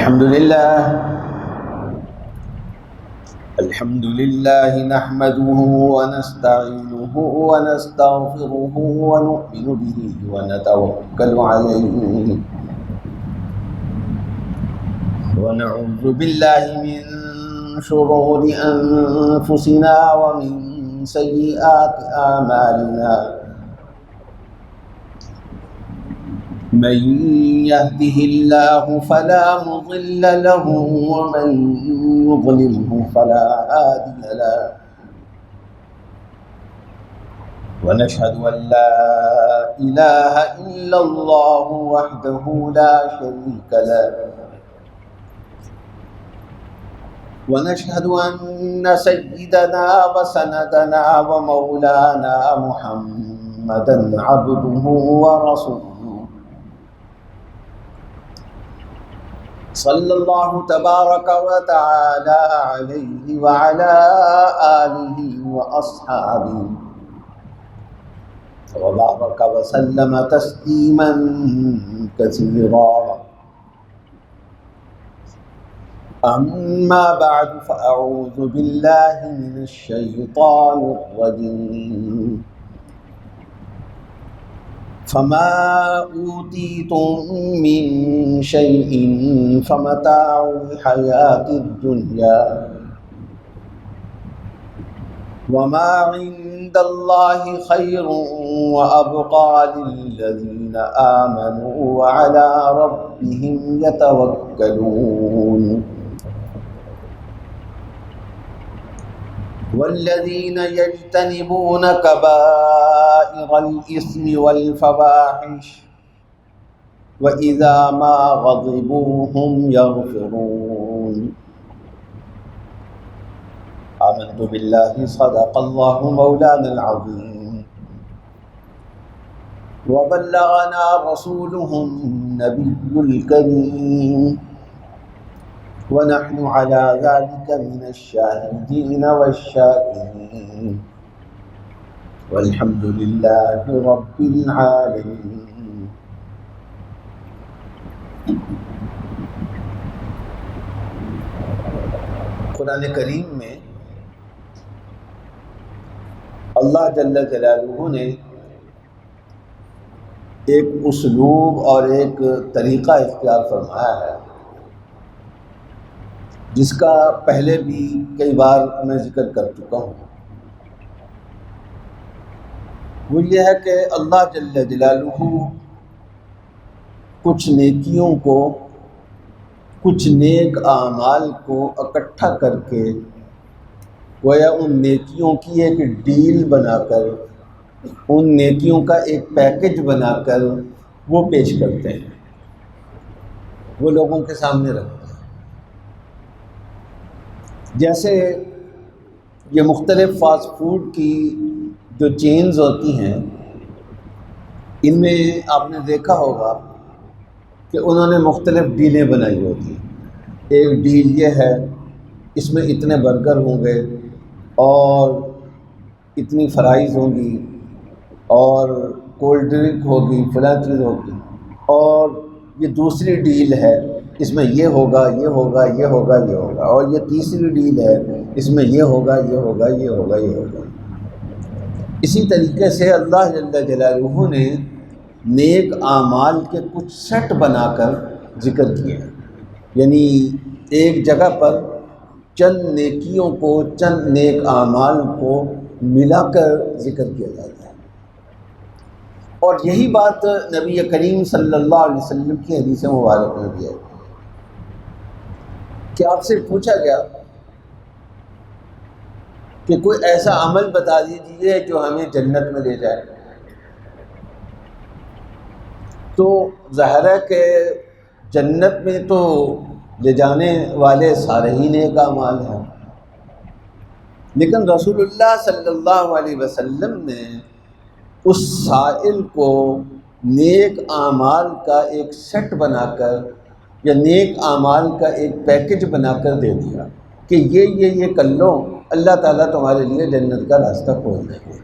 الحمد لله نحمده ونستعينه ونستغفره ونؤمن به ونتوكل عليه ونعوذ بالله من شرور أنفسنا ومن سيئات أعمالنا من يهده الله فلا مضل له ومن يضلله فلا هادي له ونشهد أن لا إله إلا الله وحده لا شريك له ونشهد أن سيدنا وسندنا ومولانا محمدا عبده ورسوله صلى الله تبارك وتعالى عليه وعلى آله وأصحابه وبارك وسلم تسليما كثيرا. أما بعد فأعوذ بالله من الشيطان الرجيم. فما أوتيتم من شيء فمتاع الحياة الدنيا وما عند الله خير وأبقى للذين آمنوا وعلى ربهم يتوكلون. والذين يجتنبون كبائر الإثم والفواحش وإذا ما غضبوا هم يغفرون. آمنت بالله صدق الله مولانا العظيم وبلغنا رسوله النبي الكريم ونحن على ذلك من الشاهدين والشاكرين والحمد لله رب العالمين. قرآن کریم میں اللہ جل جلالہ نے ایک اسلوب اور ایک طریقہ اختیار فرمایا ہے جس کا پہلے بھی کئی بار میں ذکر کر چکا ہوں. وہ یہ ہے کہ اللہ جل جلالہ کچھ نیکیوں کو، کچھ نیک اعمال کو اکٹھا کر کے گویا ان نیکیوں کی ایک ڈیل بنا کر، ان نیکیوں کا ایک پیکج بنا کر وہ پیش کرتے ہیں، وہ لوگوں کے سامنے رکھتے ہیں. جیسے یہ مختلف فاسٹ فوڈ کی جو چینز ہوتی ہیں، ان میں آپ نے دیکھا ہوگا کہ انہوں نے مختلف ڈیلیں بنائی ہوتی ہیں. ایک ڈیل یہ ہے، اس میں اتنے برگر ہوں گے اور اتنی فرائز ہوں گی اور کولڈ ڈرنک ہوگی، فلاں چیز ہوگی. اور یہ دوسری ڈیل ہے، اس میں یہ ہوگا، یہ ہوگا، یہ ہوگا، یہ ہوگا. اور یہ تیسری ڈیل ہے، اس میں یہ ہوگا، یہ ہوگا، یہ ہوگا، یہ ہوگا. اسی طریقے سے اللہ جل جلالہ نے نیک اعمال کے کچھ سیٹ بنا کر ذکر کیے ہیں. یعنی ایک جگہ پر چند نیکیوں کو، چند نیک اعمال کو ملا کر ذکر کیا جاتا ہے. اور یہی بات نبی کریم صلی اللہ علیہ وسلم کی حدیث مبارک میں بھی ہے کہ آپ سے پوچھا گیا کہ کوئی ایسا عمل بتا دیجیے جو ہمیں جنت میں لے جائے. تو ظاہر ہے کہ جنت میں تو لے جانے والے سارے ہی نیک اعمال ہیں، لیکن رسول اللہ صلی اللہ علیہ وسلم نے اس سائل کو نیک اعمال کا ایک سیٹ بنا کر یا نیک اعمال کا ایک پیکج بنا کر دے دیا کہ یہ کر لو، اللہ تعالیٰ تمہارے لیے جنت کا راستہ کھول دیں گے.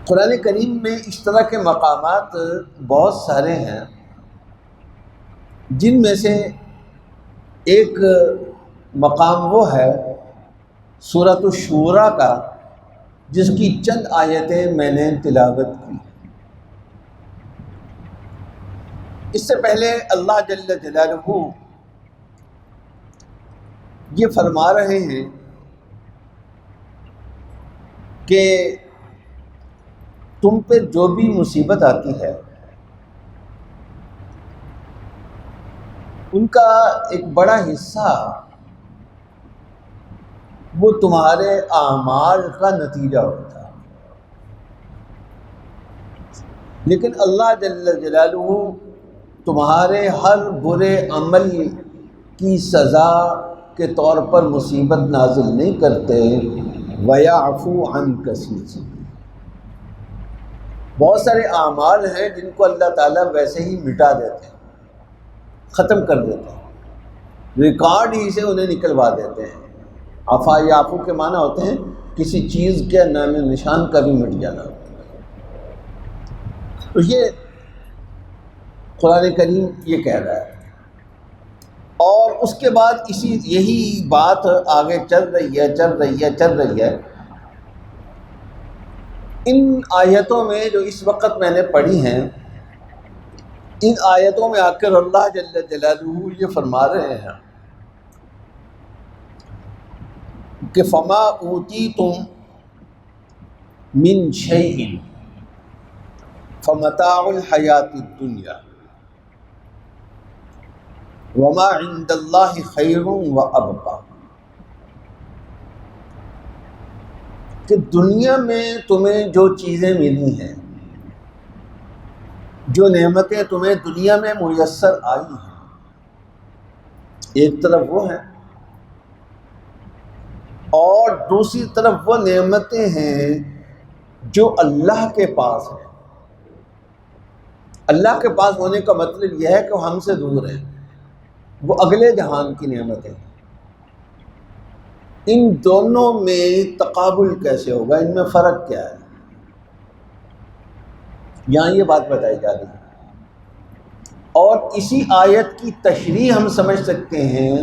قرآن کریم میں اس طرح کے مقامات بہت سارے ہیں جن میں سے ایک مقام وہ ہے سورۃ الشورى کا، جس کی چند آیتیں میں نے تلاوت کی۔ اس سے پہلے اللہ جل جلالہ یہ فرما رہے ہیں کہ تم پہ جو بھی مصیبت آتی ہے ان کا ایک بڑا حصہ وہ تمہارے اعمال کا نتیجہ ہوتا ہے، لیکن اللہ جل جلالہ تمہارے ہر برے عمل کی سزا کے طور پر مصیبت نازل نہیں کرتے۔ وَيَعْفُو عَنْ كَثِيرٍ، بہت سارے اعمال ہیں جن کو اللہ تعالیٰ ویسے ہی مٹا دیتے ہیں، ختم کر دیتے ہیں، ریکارڈ ہی سے انہیں نکلوا دیتے ہیں۔ عفا یعفو کے معنی ہوتے ہیں کسی چیز کے نام نشان کا بھی مٹ جانا۔ تو یہ قرآن کریم یہ کہہ رہا ہے، اور اس کے بعد یہی بات آگے چل رہی ہے۔ ان آیتوں میں جو اس وقت میں نے پڑھی ہیں، ان آیتوں میں آ کر اللہ جل جلالہ یہ فرما رہے ہیں کہ فما اوتیتم من شیء فمتاع الحیات الدنیا وما عند اللہ خیر وابقی، کہ دنیا میں تمہیں جو چیزیں ملی ہیں، جو نعمتیں تمہیں دنیا میں میسر آئی ہیں، ایک طرف وہ ہیں اور دوسری طرف وہ نعمتیں ہیں جو اللہ کے پاس ہیں۔ اللہ کے پاس ہونے کا مطلب یہ ہے کہ وہ ہم سے دور ہیں، وہ اگلے جہان کی نعمتیں ہیں۔ ان دونوں میں تقابل کیسے ہوگا، ان میں فرق کیا ہے، یہاں یہ بات بتائی جا رہی ہے۔ اور اسی آیت کی تشریح ہم سمجھ سکتے ہیں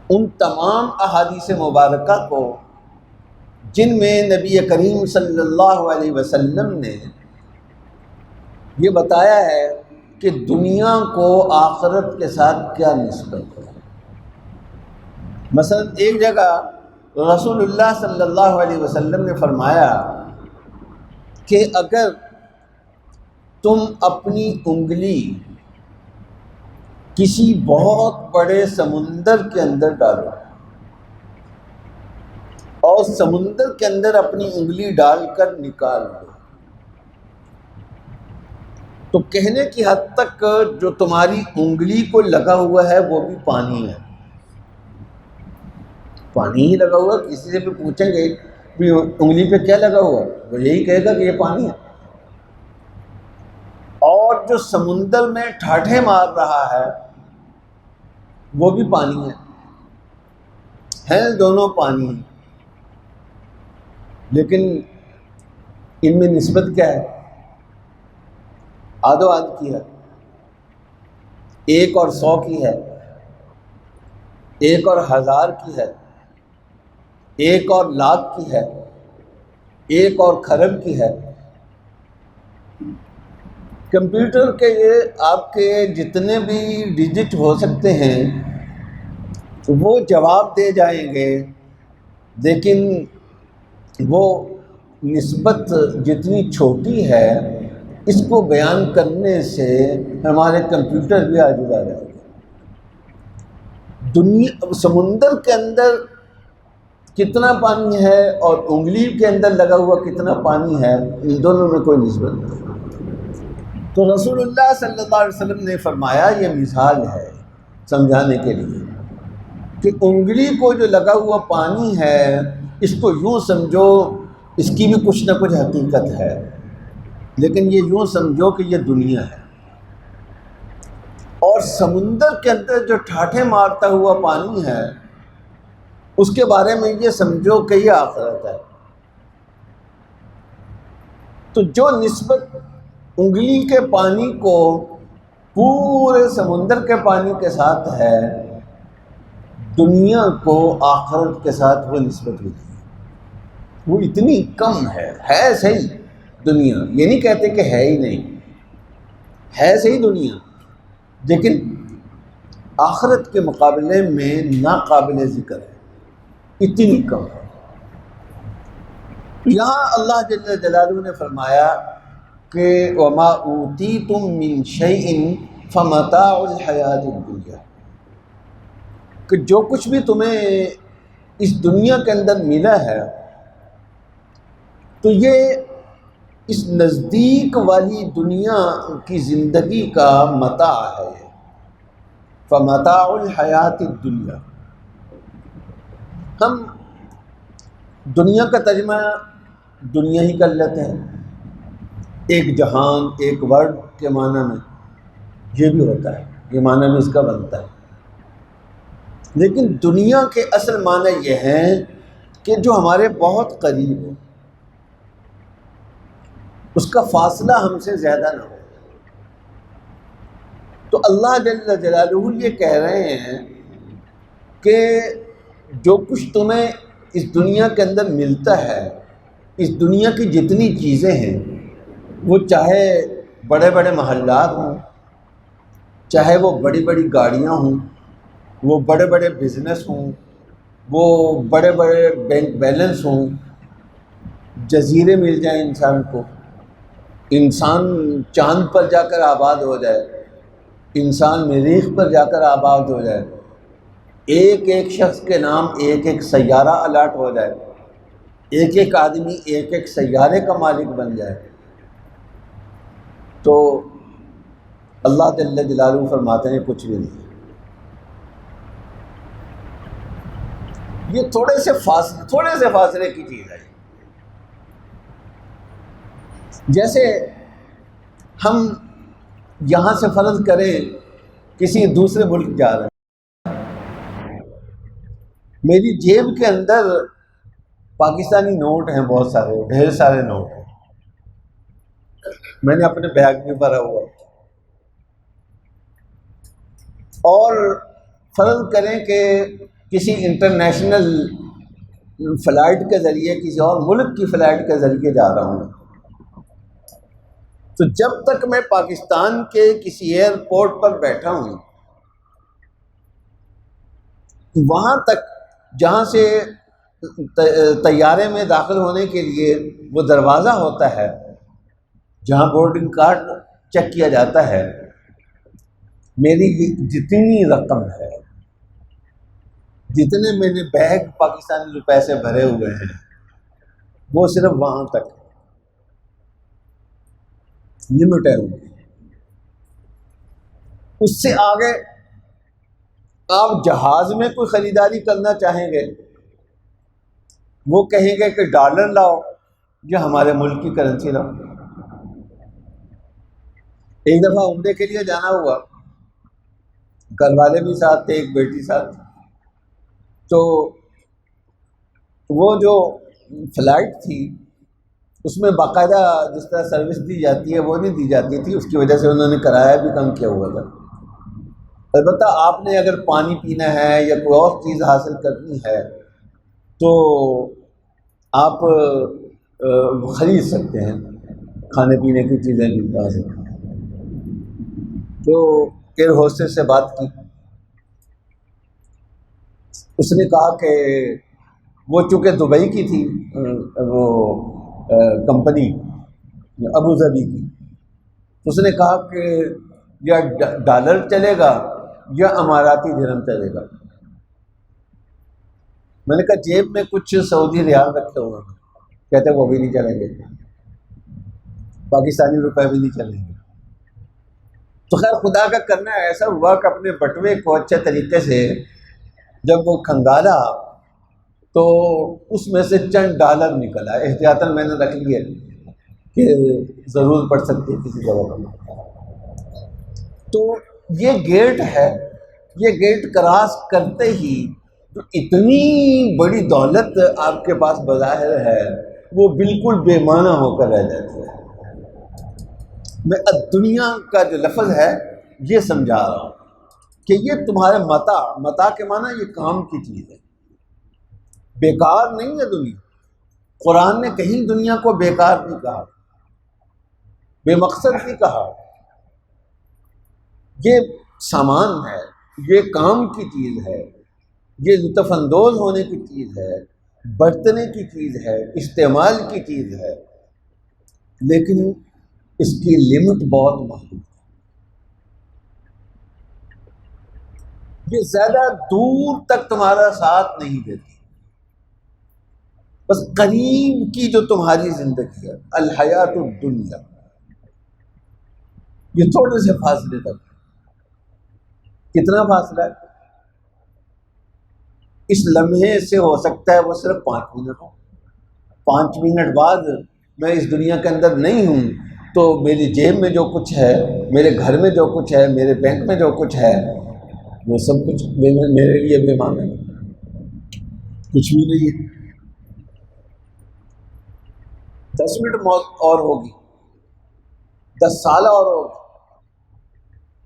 ان تمام احادیث مبارکہ کو جن میں نبی کریم صلی اللہ علیہ وسلم نے یہ بتایا ہے کہ دنیا کو آخرت کے ساتھ کیا نسبت ہے۔ مثلا ایک جگہ رسول اللہ صلی اللہ علیہ وسلم نے فرمایا کہ اگر تم اپنی انگلی کسی بہت بڑے سمندر کے اندر ڈالو اور سمندر کے اندر اپنی انگلی ڈال کر نکال دو، تو کہنے کی حد تک جو تمہاری انگلی کو لگا ہوا ہے وہ بھی پانی ہے، پانی ہی لگا ہوا۔ کسی سے بھی پوچھیں گے کہ انگلی پہ کیا لگا ہوا، وہ یہی کہے گا کہ یہ پانی ہے۔ اور جو سمندر میں ٹھاٹھے مار رہا ہے وہ بھی پانی ہے دونوں پانی ہیں، لیکن ان میں نسبت کیا ہے، آدھو آدھ کی ہے، 1 اور 100 کی ہے، 1 اور 1000 کی ہے، 1 اور لاکھ کی ہے، 1 اور کھرب کی ہے۔ کمپیوٹر کے آپ کے جتنے بھی ڈیجٹ ہو سکتے ہیں وہ جواب دے جائیں گے، لیکن وہ نسبت جتنی چھوٹی ہے اس کو بیان کرنے سے ہمارے کمپیوٹر بھی عاجز آ جائے گا۔ دنیا سمندر کے اندر کتنا پانی ہے اور انگلی کے اندر لگا ہوا کتنا پانی ہے، ان دونوں میں کوئی نسبت نہیں۔ تو رسول اللہ صلی اللہ علیہ وسلم نے فرمایا یہ مثال ہے سمجھانے کے لیے کہ انگلی کو جو لگا ہوا پانی ہے اس کو یوں سمجھو اس کی بھی کچھ نہ کچھ حقیقت ہے، لیکن یہ یوں سمجھو کہ یہ دنیا ہے، اور سمندر کے اندر جو ٹھاٹھے مارتا ہوا پانی ہے اس کے بارے میں یہ سمجھو کہ یہ آخرت ہے۔ تو جو نسبت انگلی کے پانی کو پورے سمندر کے پانی کے ساتھ ہے، دنیا کو آخرت کے ساتھ وہ نسبت ہوتی ہے، وہ اتنی کم ہے صحیح دنیا، یہ نہیں کہتے کہ ہے ہی نہیں، ہے صحیح دنیا، لیکن آخرت کے مقابلے میں ناقابل ذکر ہے، اتنی کم ہے۔ یہاں اللہ جل جلالہ نے فرمایا کہ وما اوتیتم من شیء فمتاع الحیات الدنیا، کہ جو کچھ بھی تمہیں اس دنیا کے اندر ملا ہے تو یہ اس نزدیک والی دنیا کی زندگی کا متاع ہے، فمتاع الحیات الدنیا۔ ہم دنیا کا ترجمہ دنیا ہی کر لیتے ہیں، ایک جہان، ایک ورلڈ کے معنی میں یہ بھی ہوتا ہے، یہ معنی بھی اس کا بنتا ہے، لیکن دنیا کے اصل معنی یہ ہیں کہ جو ہمارے بہت قریب ہو، اس کا فاصلہ ہم سے زیادہ نہ ہو۔ تو اللہ جل جلالہ یہ کہہ رہے ہیں کہ جو کچھ تمہیں اس دنیا کے اندر ملتا ہے، اس دنیا کی جتنی چیزیں ہیں، وہ چاہے بڑے بڑے محلات ہوں، چاہے وہ بڑی بڑی گاڑیاں ہوں، وہ بڑے بڑے بزنس ہوں، وہ بڑے بڑے بینک بیلنس ہوں، جزیرے مل جائیں انسان کو، انسان چاند پر جا کر آباد ہو جائے، انسان مریخ پر جا کر آباد ہو جائے، ایک ایک شخص کے نام ایک ایک سیارہ الاٹ ہو جائے، ایک ایک آدمی ایک ایک سیارے کا مالک بن جائے، تو اللہ جل جلالہ فرماتے ہیں کچھ بھی نہیں۔ یہ تھوڑے سے فاصلے کی چیز ہے۔ جیسے ہم یہاں سے فرض کریں کسی دوسرے ملک جا رہے ہیں، میری جیب کے اندر پاکستانی نوٹ ہیں، بہت سارے، ڈھیر سارے نوٹ ہیں، میں نے اپنے بیگ میں بھرا ہوا، اور فرض کریں کہ کسی انٹرنیشنل فلائٹ کے ذریعے، کسی اور ملک کی فلائٹ کے ذریعے جا رہا ہوں، تو جب تک میں پاکستان کے کسی ایئرپورٹ پر بیٹھا ہوں، وہاں تک جہاں سے طیارے میں داخل ہونے کے لیے وہ دروازہ ہوتا ہے جہاں بورڈنگ کارڈ چیک کیا جاتا ہے، میری جتنی رقم ہے، جتنے میں نے بیگ پاکستانی روپے سے بھرے ہوئے ہیں، وہ صرف وہاں تک لمٹ ہے۔ اس سے آگے آپ جہاز میں کوئی خریداری کرنا چاہیں گے، وہ کہیں گے کہ ڈالر لاؤ یا ہمارے ملک کی کرنسی لاؤ۔ ایک دفعہ عمرے کے لیے جانا ہوا، گھر والے بھی ساتھ تھے، ایک بیٹی ساتھ، تو وہ جو فلائٹ تھی اس میں باقاعدہ جس طرح سروس دی جاتی ہے وہ نہیں دی جاتی تھی، اس کی وجہ سے انہوں نے کرایہ بھی کم کیا ہوا تھا۔ البتہ آپ نے اگر پانی پینا ہے یا کوئی اور چیز حاصل کرنی ہے تو آپ خرید سکتے ہیں، کھانے پینے کی چیزیں بھی حاصل۔ تو ایئر ہوسٹس سے بات کی، اس نے کہا کہ وہ چونکہ دبئی کی تھی، وہ کمپنی ابو ظبی کی، اس نے کہا کہ یا ڈالر چلے گا یا اماراتی درہم چلے گا۔ میں نے کہا جیب میں کچھ سعودی ریال رکھے ہوئے ہیں، کہتے وہ بھی نہیں چلیں گے، پاکستانی روپے بھی نہیں چلیں گے۔ تو خیر خدا کا کرنا ایسا ہوا کہ اپنے بٹوے کو اچھے طریقے سے جب وہ کھنگالا تو اس میں سے چند ڈالر نکلا، احتیاطاً میں نے رکھ لیے کہ ضرور پڑ سکتی ہے کسی جگہ پر۔ تو یہ گیٹ ہے، یہ گیٹ کراس کرتے ہی تو اتنی بڑی دولت آپ کے پاس بظاہر ہے وہ بالکل بے معنی ہو کر رہ جاتی ہے۔ میں دنیا کا جو لفظ ہے یہ سمجھا رہا ہوں کہ یہ تمہارے متاع کے معنی یہ کام کی چیز ہے، بیکار نہیں ہے دنیا۔ قرآن نے کہیں دنیا کو بیکار نہیں کہا، بے مقصد نہیں کہا۔ یہ سامان ہے، یہ کام کی چیز ہے، یہ لطف اندوز ہونے کی چیز ہے، برتنے کی چیز ہے، استعمال کی چیز ہے، لیکن اس کی لمٹ بہت محدود ہے۔ یہ زیادہ دور تک تمہارا ساتھ نہیں دیتی، بس قریب کی جو تمہاری زندگی ہے، الحیات الدنیا، یہ تھوڑے سے فاصلے تک۔ کتنا فاصلہ ہے؟ اس لمحے سے ہو سکتا ہے وہ صرف 5 منٹ ہو۔ 5 منٹ بعد میں اس دنیا کے اندر نہیں ہوں تو میری جیب میں جو کچھ ہے، میرے گھر میں جو کچھ ہے، میرے بینک میں جو کچھ ہے، وہ سب کچھ میرے لیے بے معنی ہے، کچھ بھی نہیں ہے۔ 10 منٹ موت اور ہوگی، 10 سال اور ہوگی،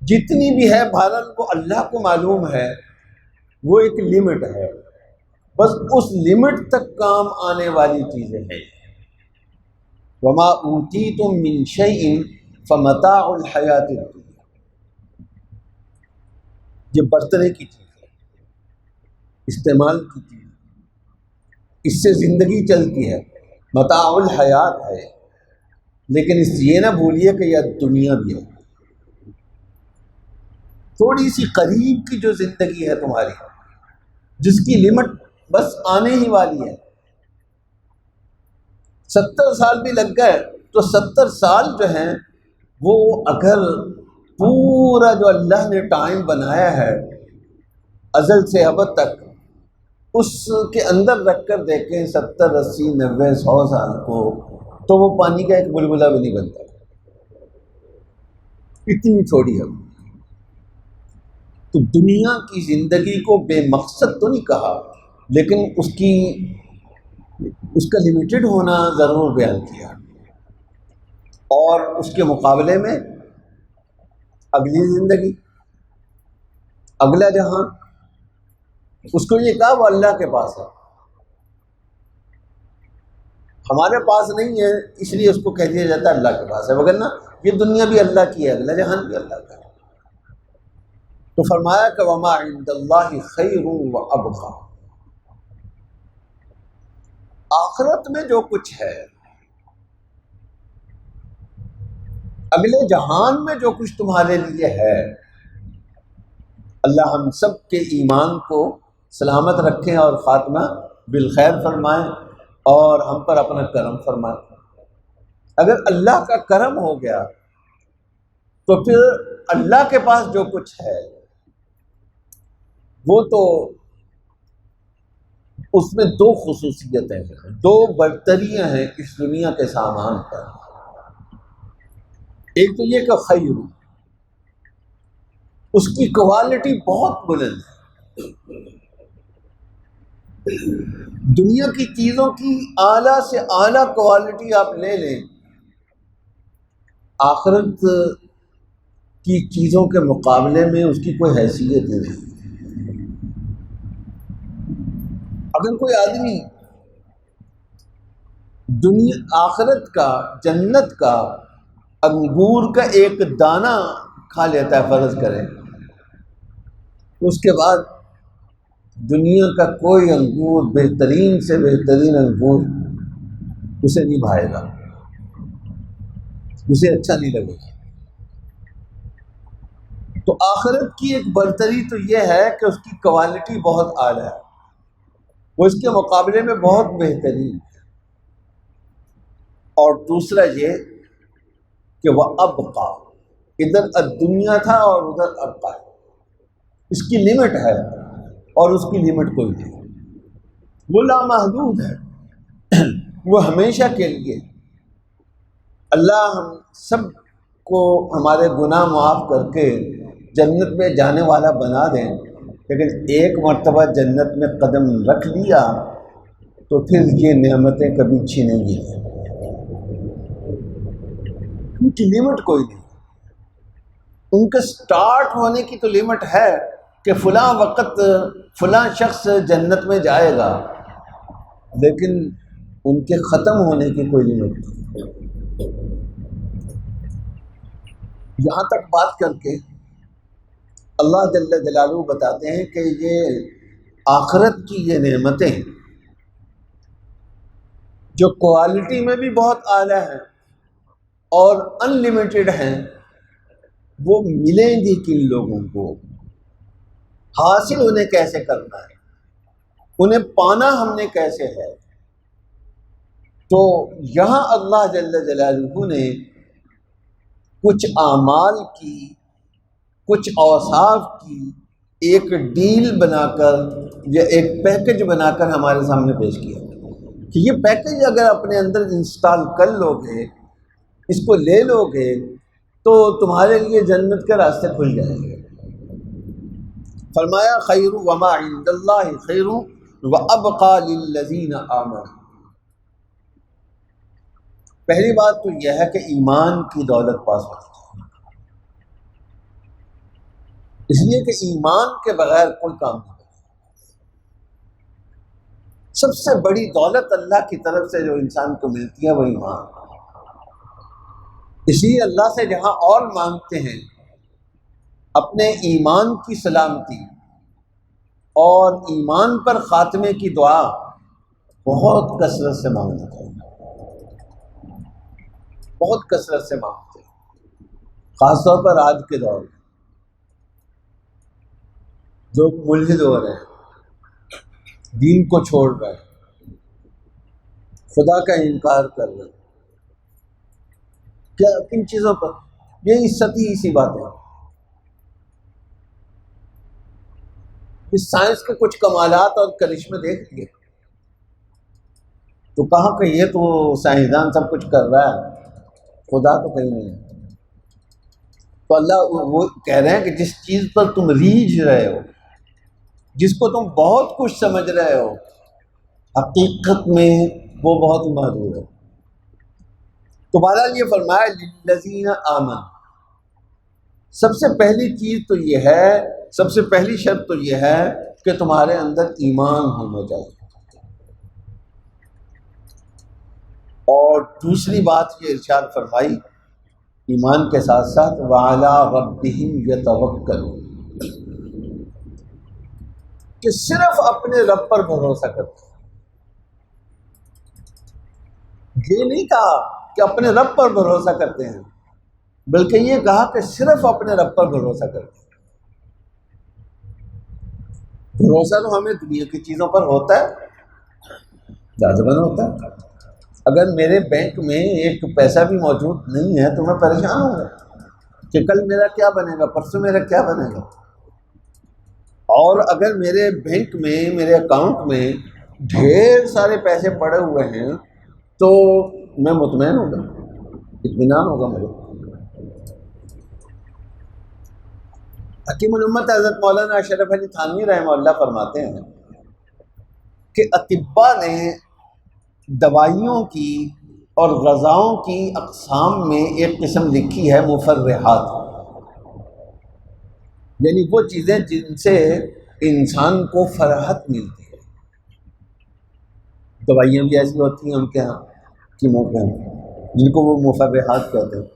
جتنی بھی ہے بہرحال وہ اللہ کو معلوم ہے، وہ ایک لمٹ ہے، بس اس لمٹ تک کام آنے والی چیزیں ہیں۔ وما اوتیتم من شیء فمتاع الحیات الدنیا، یہ برتنے کی چیز ہے، استعمال کی چیز ہے، اس سے زندگی چلتی ہے، متاع الحیات ہے، لیکن اس یہ نہ بھولیے کہ یہ دنیا بھی ہے۔ تھوڑی سی قریب کی جو زندگی ہے تمہاری، جس کی لمٹ بس آنے ہی والی ہے، 70 سال بھی لگ گئے تو 70 سال جو ہیں وہ اگر پورا جو اللہ نے ٹائم بنایا ہے ازل سے ابد تک، اس کے اندر رکھ کر دیکھیں 70 80 90 100 سال کو، تو وہ پانی کا ایک بلبلہ بھی نہیں بنتا، اتنی چھوڑی ہے۔ تو دنیا کی زندگی کو بے مقصد تو نہیں کہا، لیکن اس کا لمیٹڈ ہونا ضرور بیان کیا، اور اس کے مقابلے میں اگلی زندگی، اگلا جہاں، اس کو یہ کہا وہ اللہ کے پاس ہے، ہمارے پاس نہیں ہے، اس لیے اس کو کہہ دیا جاتا ہے اللہ کے پاس ہے، وگرنہ یہ دنیا بھی اللہ کی ہے، اگلا جہان بھی اللہ کا ہے۔ تو فرمایا کہ وما عند اللہ خیر و ابقا، آخرت میں جو کچھ ہے، اگلے جہان میں جو کچھ تمہارے لیے ہے، اللہ ہم سب کے ایمان کو سلامت رکھیں اور خاتمہ بالخیر فرمائیں، اور ہم پر اپنا کرم فرمائیں۔ اگر اللہ کا کرم ہو گیا تو پھر اللہ کے پاس جو کچھ ہے وہ تو اس میں 2 خصوصیتیں ہیں، 2 برتریاں ہیں اس دنیا کے سامان پر۔ ایک تو یہ کہ خیر، اس کی کوالٹی بہت بلند ہے۔ دنیا کی چیزوں کی اعلیٰ سے اعلیٰ کوالٹی آپ لے لیں، آخرت کی چیزوں کے مقابلے میں اس کی کوئی حیثیت نہیں۔ اگر کوئی آدمی آخرت کا، جنت کا انگور کا ایک دانہ کھا لیتا ہے، فرض کریں، اس کے بعد دنیا کا کوئی انگور، بہترین سے بہترین انگور اسے نہیں بھائے گا، اسے اچھا نہیں لگے گا۔ تو آخرت کی ایک برتری تو یہ ہے کہ اس کی کوالٹی بہت اعلیٰ ہے، وہ اس کے مقابلے میں بہت بہترین ہے۔ اور دوسرا یہ کہ وہ ابقا، ادھر دنیا تھا اور ادھر ابقا ہے، اس کی لمٹ ہے اور اس کی لمٹ کوئی نہیں، وہ لامحدود ہے، وہ ہمیشہ کے لیے۔ اللہ ہم سب کو ہمارے گناہ معاف کر کے جنت میں جانے والا بنا دیں، لیکن ایک مرتبہ جنت میں قدم رکھ لیا تو پھر یہ نعمتیں کبھی چھینیں گی نہیں، ان کی لمٹ کوئی نہیں، ان کے سٹارٹ ہونے کی تو لمٹ ہے کہ فلاں وقت فلاں شخص جنت میں جائے گا، لیکن ان کے ختم ہونے کی کوئی لمٹ نہیں۔ یہاں تک بات کر کے اللہ جل جلالہ بتاتے ہیں کہ یہ آخرت کی یہ نعمتیں جو کوالٹی میں بھی بہت اعلیٰ ہیں اور ان لمیٹڈ ہیں، وہ ملیں گی کن لوگوں کو، حاصل انہیں کیسے کرنا ہے، انہیں پانا ہم نے کیسے ہے۔ تو یہاں اللہ جل جلالہ نے کچھ اعمال کی، کچھ اوصاف کی ایک ڈیل بنا کر یا ایک پیکج بنا کر ہمارے سامنے پیش کیا کہ یہ پیکج اگر اپنے اندر انسٹال کر لو گے، اس کو لے لو گے، تو تمہارے لیے جنت کے راستے کھل جائیں گے۔ فرمایا خیر وما عند اللہ خیر وابقى للذین آمنوا۔ پہلی بات تو یہ ہے کہ ایمان کی دولت پاس ہوتی ہے، اس لیے کہ ایمان کے بغیر کوئی کام نہیں۔ سب سے بڑی دولت اللہ کی طرف سے جو انسان کو ملتی ہے وہ ایمان۔ اس لیے اللہ سے جہاں اور مانگتے ہیں اپنے ایمان کی سلامتی اور ایمان پر خاتمے کی دعا بہت کثرت سے مانگنا چاہیے، بہت کثرت سے مانگتے ہیں، خاص طور پر آج کے دور میں لوگ ملحد ہو رہے ہیں، دین کو چھوڑ رہے ہیں، خدا کا انکار کر رہے ہیں۔ کیا کن چیزوں پر؟ یہی سطحی سی باتیں۔ اس سائنس کے کچھ کمالات اور کرشمے دیکھ لیے تو کہا کہ یہ تو سائنسدان سب کچھ کر رہا ہے، خدا تو کہیں نہیں ہے۔ تو اللہ وہ کہہ رہے ہیں کہ جس چیز پر تم ریجھ رہے ہو، جس کو تم بہت کچھ سمجھ رہے ہو، حقیقت میں وہ بہت محدود ہے۔ تو بہرحال یہ فرمایا للذین آمنوا، سب سے پہلی چیز تو یہ ہے، سب سے پہلی شرط تو یہ ہے کہ تمہارے اندر ایمان ہونا چاہیے، اور دوسری بات یہ ارشاد فرمائی ایمان کے ساتھ ساتھ وعلی ربہم یتوکلون، کہ صرف اپنے رب پر بھروسہ کرتے۔ یہ نہیں کہا کہ اپنے رب پر بھروسہ کرتے ہیں، بلکہ یہ کہا کہ صرف اپنے رب پر بھروسہ کرتے ہیں۔ بھروسہ تو ہمیں دنیا کی چیزوں پر ہوتا ہے، لازماً ہوتا ہے۔ اگر میرے بینک میں ایک پیسہ بھی موجود نہیں ہے تو میں پریشان ہوں گا کہ کل میرا کیا بنے گا، پرسوں میرا کیا بنے گا۔ اور اگر میرے بینک میں، میرے اکاؤنٹ میں ڈھیر سارے پیسے پڑے ہوئے ہیں تو میں مطمئن ہوگا، اطمینان ہوگا مجھے۔ حکیم الامت حضرت مولانا اشرف علی تھانوی رحمہ اللہ فرماتے ہیں کہ اطباء نے دوائیوں کی اور غذاؤں کی اقسام میں ایک قسم لکھی ہے مفرحات، یعنی وہ چیزیں جن سے انسان کو فرحت ملتی ہے۔ دوائیاں بھی ایسی ہوتی ہیں ان کے ہاں کیموں کے ہاں، جن کو وہ مفرحات کہتے ہیں۔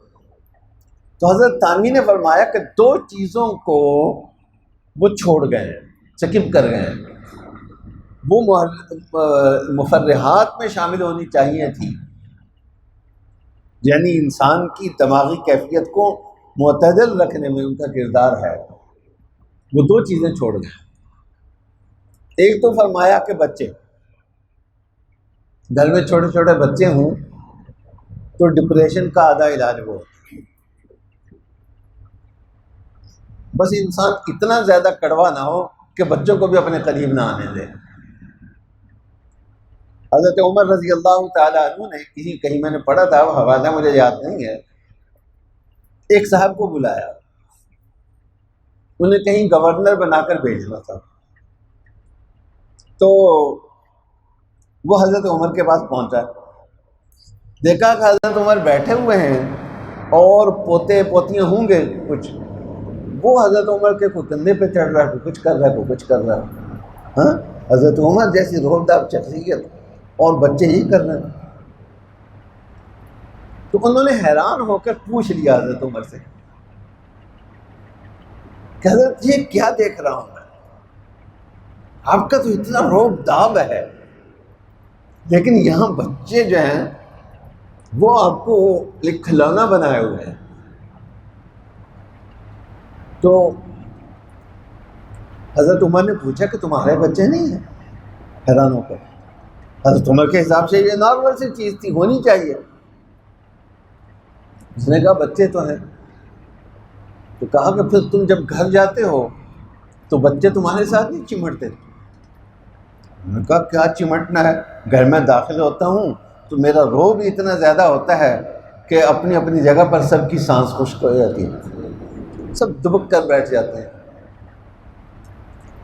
تو حضرت تھانوی نے فرمایا کہ دو چیزوں کو وہ چھوڑ گئے ہیں، سکپ کر گئے ہیں، وہ مفرحات میں شامل ہونی چاہیے تھی، یعنی انسان کی دماغی کیفیت کو معتدل رکھنے میں ان کا کردار ہے، وہ دو چیزیں چھوڑ گئے۔ ایک تو فرمایا کہ بچے، گھر میں چھوٹے چھوٹے بچے ہوں تو ڈپریشن کا آدھا علاج وہ، بس انسان اتنا زیادہ کڑوا نہ ہو کہ بچوں کو بھی اپنے قریب نہ آنے دے۔ حضرت عمر رضی اللہ تعالیٰ عنہ نے کہیں میں نے پڑھا تھا، وہ حوالہ مجھے یاد نہیں ہے، ایک صاحب کو بلایا، انہیں کہیں گورنر بنا کر بھیجنا تھا، تو وہ حضرت عمر کے پاس پہنچا، دیکھا کہ حضرت عمر بیٹھے ہوئے ہیں اور پوتے پوتیاں ہوں گے کچھ، وہ حضرت عمر کے کوئی کندھے پہ چڑھ رہا ہے، کوئی کچھ کر رہا ہے، کوئی کچھ کر رہا ہے. ہاں، حضرت عمر جیسی روبدار شخصیت اور بچے ہی کر رہے ہیں. تو انہوں نے حیران ہو کر پوچھ لیا حضرت عمر سے کہ حضرت یہ کیا دیکھ رہا ہوں میں، آپ کا تو اتنا روب داب ہے، لیکن یہاں بچے جو ہیں وہ آپ کو ایک کھلونا بنائے ہوئے ہیں. تو حضرت عمر نے پوچھا کہ تمہارے بچے نہیں ہیں؟ حیران ہو کر حضرت عمر کے حساب سے یہ نارمل سی چیز تھی، ہونی چاہیے. اس نے کہا بچے تو ہیں. تو کہا کہ پھر تم جب گھر جاتے ہو تو بچے تمہارے ساتھ نہیں چمٹتے؟ میں نے کہا کیا چمٹنا ہے، گھر میں داخل ہوتا ہوں تو میرا رو بھی اتنا زیادہ ہوتا ہے کہ اپنی اپنی جگہ پر سب کی سانس خشک ہو جاتی ہے، سب دبک کر بیٹھ جاتے ہیں.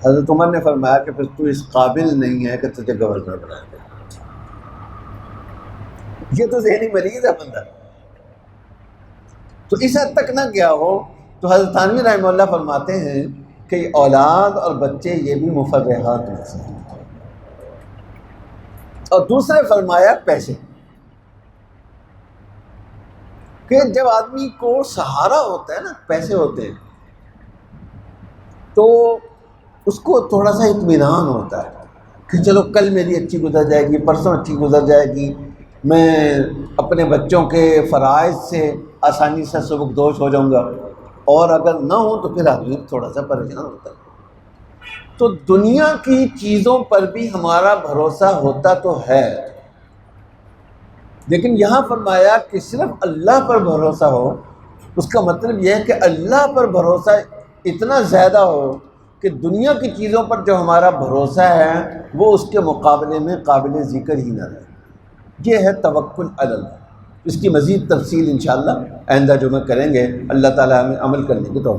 حضرت عمر نے فرمایا کہ پھر تو اس قابل نہیں ہے کہ تجھے گورنر بنا دے، یہ تو ذہنی مریض ہے بندہ. تو اس حد تک نہ گیا ہو تو حضرت تھانوی رحمہ اللہ فرماتے ہیں کہ اولاد اور بچے یہ بھی مفرحات میں سے ہیں. اور دوسرے فرمایا پیسے، کہ جب آدمی کو سہارا ہوتا ہے نا، پیسے ہوتے ہیں تو اس کو تھوڑا سا اطمینان ہوتا ہے کہ چلو کل میری اچھی گزر جائے گی، پرسوں اچھی گزر جائے گی، میں اپنے بچوں کے فرائض سے آسانی سے سبکدوش ہو جاؤں گا. اور اگر نہ ہو تو پھر آدمی تھوڑا سا پریشان ہوتا ہے. تو دنیا کی چیزوں پر بھی ہمارا بھروسہ ہوتا تو ہے، لیکن یہاں فرمایا کہ صرف اللہ پر بھروسہ ہو. اس کا مطلب یہ ہے کہ اللہ پر بھروسہ اتنا زیادہ ہو کہ دنیا کی چیزوں پر جو ہمارا بھروسہ ہے وہ اس کے مقابلے میں قابل ذکر ہی نہ رہے. یہ ہے توکل علی اللہ. اس کی مزید تفصیل انشاءاللہ آئندہ جو میں کریں گے. اللہ تعالی ہمیں عمل کرنے کی توفیق